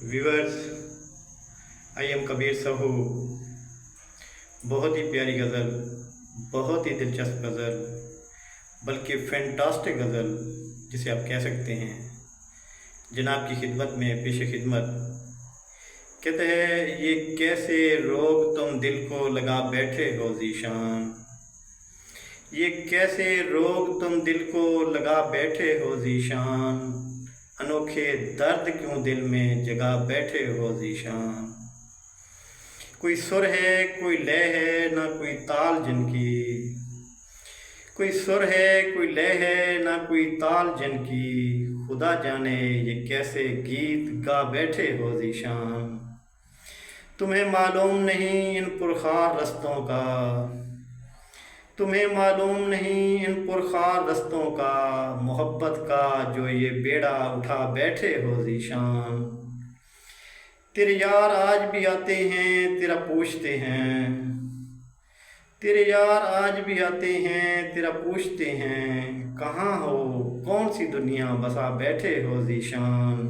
Viewers, I am Kabir Sahu. बहुत ही प्यारी गज़ल, बहुत ही दिलचस्प गज़ल, बल्कि फैंटास्टिक गज़ल जिसे आप कह सकते हैं, जनाब की खिदमत में पेश खिदमत। कहते हैं, ये कैसे रोग तुम दिल को लगा बैठे हो ज़ीशान। ये कैसे रोग तुम दिल को लगा बैठे हो ज़ीशान। अनोखे दर्द क्यों दिल में जगा बैठे हो ज़ीशान। कोई सुर है, कोई लय है, ना कोई ताल जिनकी। कोई सुर है, कोई लय है, ना कोई ताल जिनकी। खुदा जाने ये कैसे गीत गा बैठे हो ज़ीशान। तुम्हें मालूम नहीं इन पुरखार रस्तों का। तुम्हें मालूम नहीं इन पुरखार रस्तों का, मोहब्बत का जो ये बेड़ा उठा बैठे हो ज़ीशान। तेरे यार आज भी आते हैं, तेरा पूछते हैं। तेरे यार आज भी आते हैं, तेरा पूछते हैं। कहाँ हो, कौन सी दुनिया बसा बैठे हो ज़ीशान।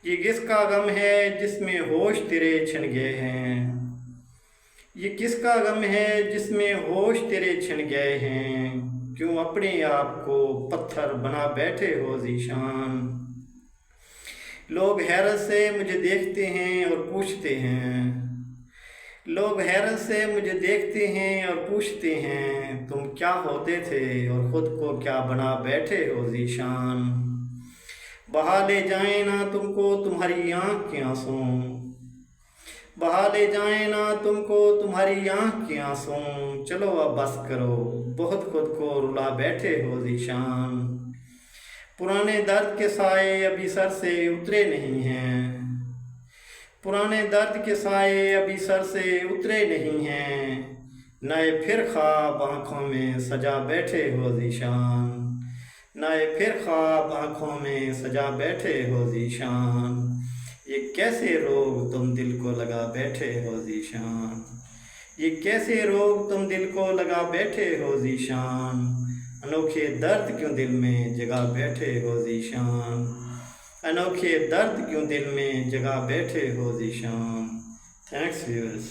ये किसका गम है जिसमें होश तेरे छिन गए हैं। ये किसका गम है जिसमें होश तेरे छिन गए हैं। क्यों अपने आप को पत्थर बना बैठे हो ज़ीशान। लोग हैरत से मुझे देखते हैं और पूछते हैं। लोग हैरत से मुझे देखते हैं और पूछते हैं, तुम क्या होते थे और ख़ुद को क्या बना बैठे हो ज़ीशान। बहा ले जाए ना तुमको तुम्हारी आँख के आंसू। बहा ले जाए ना तुमको तुम्हारी आँख के आंसू। चलो अब बस करो, बहुत खुद को रुला बैठे हो ज़ीशान। पुराने दर्द के साए अभी सर से उतरे नहीं हैं। पुराने दर्द के साए अभी सर से उतरे नहीं हैं। नए फिर ख्वाब आँखों में सजा बैठे हो ज़ीशान। नए फिर ख्वाब आँखों में सजा बैठे हो ज़ीशान। ये कैसे रोग तुम दिल को लगा बैठे हो ज़ीशान। ये कैसे रोग तुम दिल को लगा बैठे हो ज़ीशान। अनोखे दर्द क्यों दिल में जगा बैठे हो ज़ीशान। अनोखे दर्द क्यों दिल में जगा बैठे हो ज़ीशान। Thanks viewers.